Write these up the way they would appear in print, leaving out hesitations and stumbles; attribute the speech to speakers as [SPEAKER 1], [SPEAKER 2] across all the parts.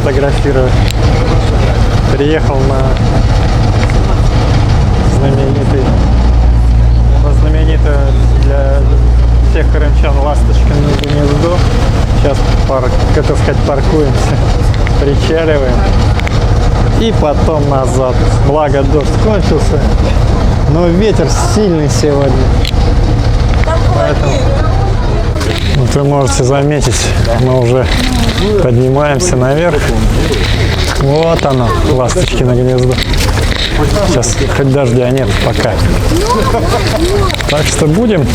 [SPEAKER 1] сфотографировать. Приехал на знаменитое для всех крымчан Ласточкино гнездо. Сейчас, как сказать, паркуемся, причаливаем и потом назад. Благо дождь кончился, но ветер сильный сегодня. Поэтому, вот вы можете заметить, мы уже поднимаемся наверх. Вот оно, Ласточкино гнездо. Сейчас хоть дождя нет пока. Так что будем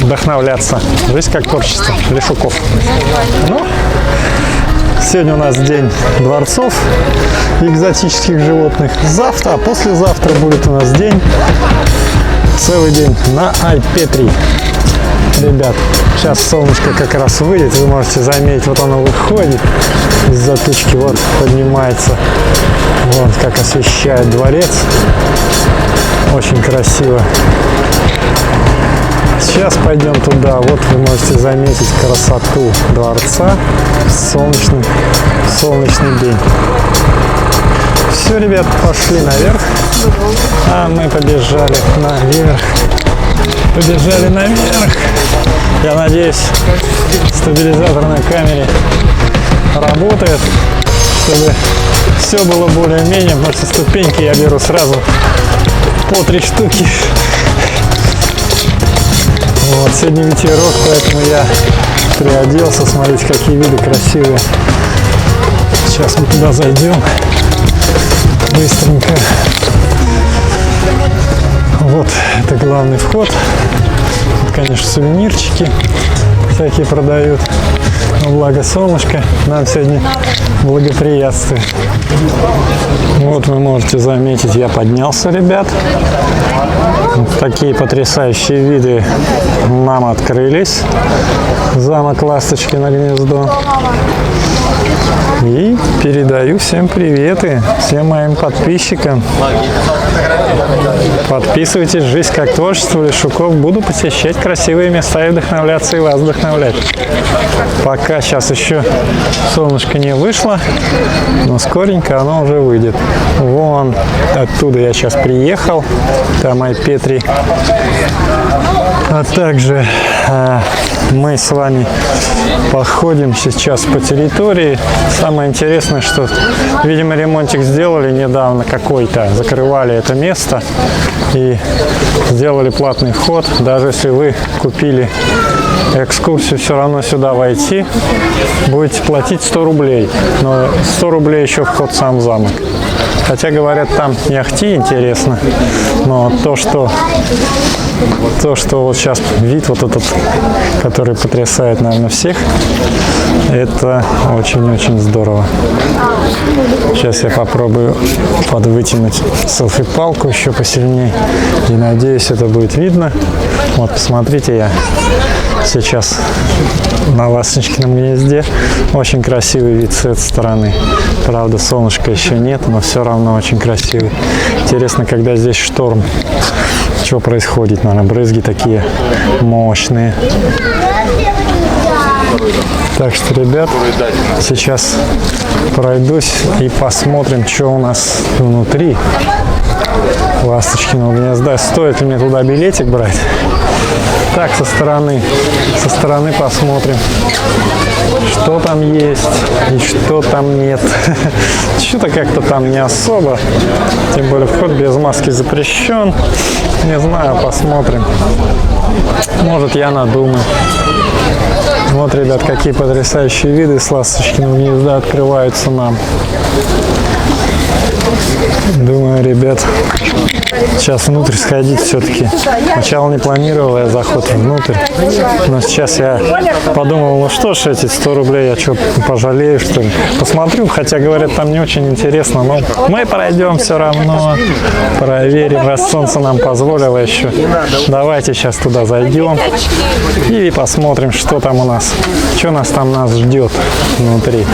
[SPEAKER 1] вдохновляться. Жизнь как творчество. Лешуков. Ну, сегодня у нас день дворцов и экзотических животных. Завтра, а послезавтра будет у нас день, целый день на Ай-Петри. Ребят, сейчас солнышко как раз выйдет, вы можете заметить, вот оно выходит из-за тучки, вот поднимается, вот как освещает дворец, очень красиво. Сейчас пойдем туда, вот вы можете заметить красоту дворца, солнечный день. Все, ребят, пошли наверх, а мы побежали наверх. Побежали наверх. Я надеюсь, стабилизатор на камере работает, чтобы все было более-менее, потому что ступеньки я беру сразу по 3 штуки. Вот, сегодня ветерок, поэтому я приоделся. Смотрите, какие виды красивые. Сейчас мы туда зайдем быстренько. Вот, это главный вход. Тут, конечно, сувенирчики всякие продают. Но благо солнышко нам сегодня благоприятствует. Вот вы можете заметить, я поднялся, ребят. Такие потрясающие виды нам открылись. Замок Ласточкино гнездо. И передаю всем приветы, всем моим подписчикам. Подписывайтесь, жизнь как творчество, Лешуков. Буду посещать красивые места и вдохновляться, и вас вдохновлять. Пока сейчас еще солнышко не вышло, но скоренько оно уже выйдет. Вон оттуда я сейчас приехал, там Ай-Петри. А также мы с вами походим сейчас по территории. Самое интересное, что, видимо, ремонтик сделали недавно какой-то, закрывали это место и сделали платный вход. Даже если вы купили экскурсию, все равно сюда войти будете платить 100 рублей. Но 100 рублей еще вход в сам замок. Хотя, говорят, там не ахти интересно, но то, что вот сейчас вид вот этот, который потрясает, наверное, всех, это очень-очень здорово. Сейчас я попробую подвытянуть селфи-палку еще посильнее, и надеюсь, это будет видно. Вот, посмотрите, я сейчас на Ласточкином гнезде. Очень красивый вид с этой стороны. Правда, солнышка еще нет, но все равно очень красивый. Интересно, когда здесь шторм, что происходит? Наверное, брызги такие мощные. Так что, ребят, сейчас пройдусь и посмотрим, что у нас внутри Ласточкиного гнезда. Стоит ли мне туда билетик брать? Так, со стороны посмотрим, что там есть и что там нет. Что-то как-то там не особо. Тем более вход без маски запрещен. Не знаю, посмотрим. Может, я надумаю. Вот, ребят, какие потрясающие виды с Ласточкиного гнезда открываются нам. Думаю, ребят, сейчас внутрь сходить все-таки. Сначала не планировал я заход внутрь, но сейчас я подумал, ну что ж, эти 100 рублей, я что, пожалею, что ли? Посмотрю, хотя, говорят, там не очень интересно, но мы пройдем все равно, проверим, раз солнце нам позволило еще. Давайте сейчас туда зайдем и посмотрим, что там у нас, что нас там ждет внутри.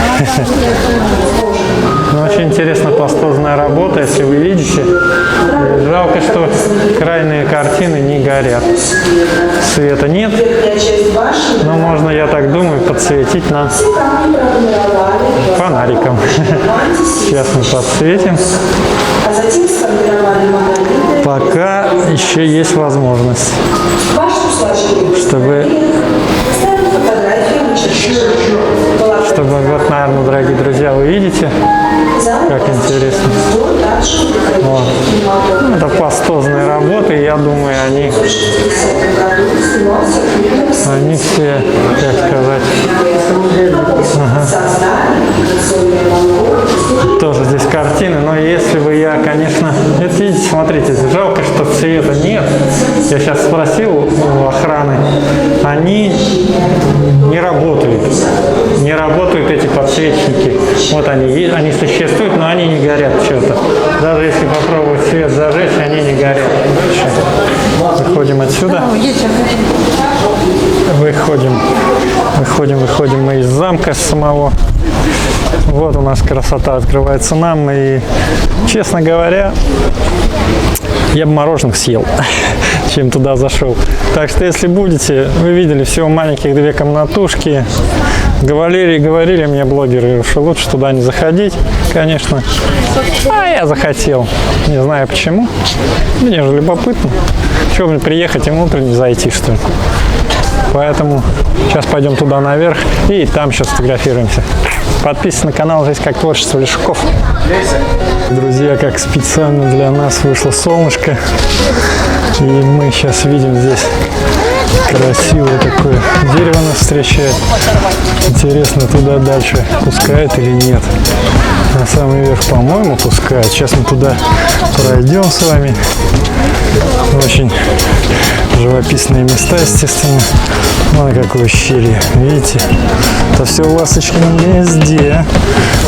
[SPEAKER 1] Ну очень интересно пастозная работа, если вы видите. Жалко, что крайние картины не горят. Света нет, но можно, я так думаю, подсветить нам фонариком. Сейчас мы подсветим. Пока еще есть возможность, чтобы вот, наверное, дорогие друзья, вы видите, как интересно. Вот. Это пастозные работы, я думаю, они все, как сказать, тоже здесь картины, но если бы я, конечно, это, видите, смотрите, жалко, что цвета нет. Я сейчас спросил у охраны, они не работают. Не работают эти подсвечники. Вот они существуют, но они не горят что-то. Даже если попробовать свет зажечь, они не горят. Выходим отсюда. Выходим мы из замка самого. Вот у нас красота открывается нам. И, честно говоря, я бы мороженых съел, чем туда зашел. Так что, если будете, вы видели всего маленьких 2 комнатушки. Говорили мне блогеры, что лучше туда не заходить, конечно. А я захотел. Не знаю почему. Мне же любопытно. Чего мне приехать и внутрь не зайти, что ли? Поэтому сейчас пойдем туда наверх и там сейчас сфотографируемся. Подписывайтесь на канал «Жизнь как творчество» Лешуков. Друзья, как специально для нас вышло солнышко. И мы сейчас видим здесь красивое такое дерево нас встречает. Интересно, туда дальше пускает или нет. На самый верх, по-моему, пускает. Сейчас мы туда пройдем с вами. Очень живописные места, естественно. Вон какое ущелье. Видите? Это все в ласточкином гнезде.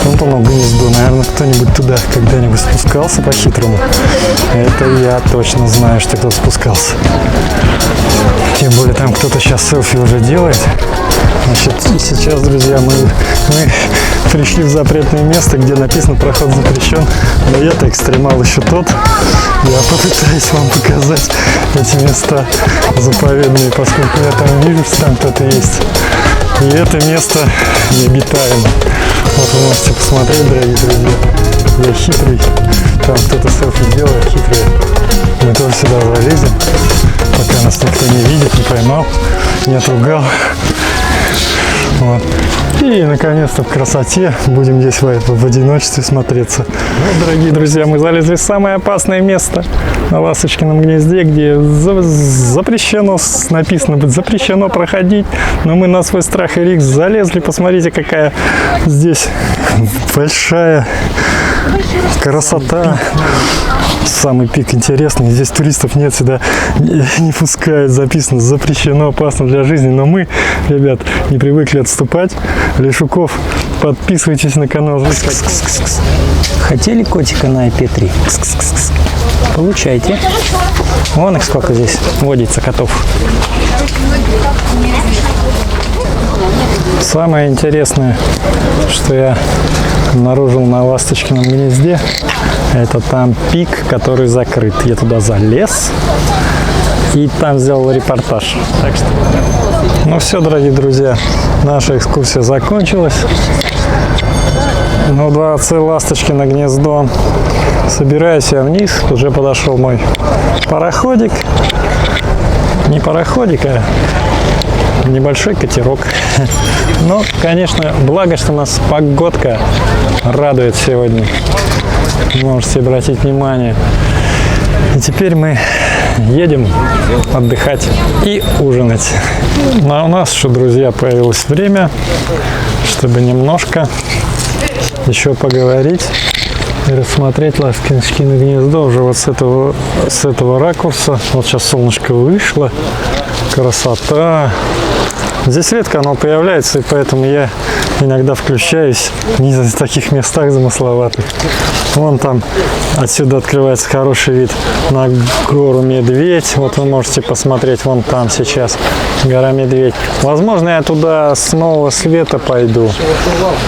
[SPEAKER 1] Вот оно гнездо. Наверное, кто-нибудь туда когда-нибудь спускался по-хитрому. Это я точно знаю, что кто-то спускался. Тем более там кто-то сейчас селфи уже делает. Значит, сейчас, друзья, мы пришли в запретное место, где написано «Проход запрещен». Но я-то экстремал еще тот. Я попытаюсь вам показать эти места заповедные, поскольку я там вижу, что там кто-то есть. И это место необитаемо. Вот вы можете посмотреть, дорогие друзья. Я хитрый. Там кто-то селфи делает, хитрый. Мы тоже сюда залезем, пока нас никто не видит, не поймал, не отругал. Вот. И, наконец-то, в красоте будем здесь в одиночестве смотреться. Вот, дорогие друзья, мы залезли в самое опасное место на ласточкином гнезде, где запрещено, написано, запрещено проходить. Но мы на свой страх и риск залезли. Посмотрите, какая здесь большая красота. Самый пик интересный. Здесь туристов нет, сюда не пускают. Записано «Запрещено, опасно для жизни». Но мы, ребят, не привыкли отступать. Лешуков, подписывайтесь на канал. Хотели котика на IP3? Получайте. Вон их сколько здесь водится котов. Самое интересное, что я обнаружил на ласточкином гнезде, это там пик, который закрыт. Я туда залез и там сделал репортаж. Так что, ну все, дорогие друзья, наша экскурсия закончилась. Ну, 2C Ласточкино гнездо. Собираюсь я вниз, уже подошел мой пароходик. Не пароходик, а небольшой катерок. Но, конечно, благо, что нас погодка радует сегодня. Можете обратить внимание. И теперь мы едем отдыхать и ужинать. Ну, а у нас еще, друзья, появилось время, чтобы немножко еще поговорить и рассмотреть Ласточкино гнездо уже вот с этого ракурса. Вот сейчас солнышко вышло, красота. Здесь редко оно появляется, и поэтому я иногда включаюсь не в таких местах замысловатых. Вон там отсюда открывается хороший вид на гору Медведь. Вот вы можете посмотреть вон там сейчас гора Медведь. Возможно, я туда с нового света пойду.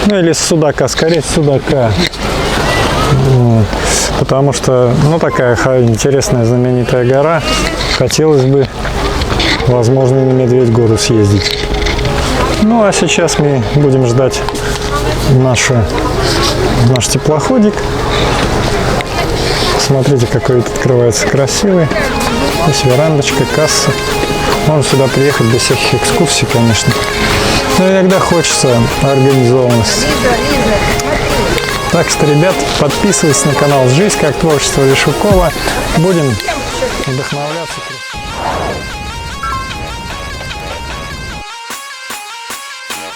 [SPEAKER 1] Ну или с Судака, скорее с Судака. Потому что, ну, такая интересная, знаменитая гора. Хотелось бы, возможно, на Медведь-гору съездить. Ну, а сейчас мы будем ждать наш теплоходик. Смотрите, какой тут открывается красивый. Здесь верандочка, касса. Можно сюда приехать без всяких экскурсий, конечно. Но иногда хочется организованности. Так что, ребят, подписывайтесь на канал «Жизнь как творчество Лешукова». Будем вдохновляться.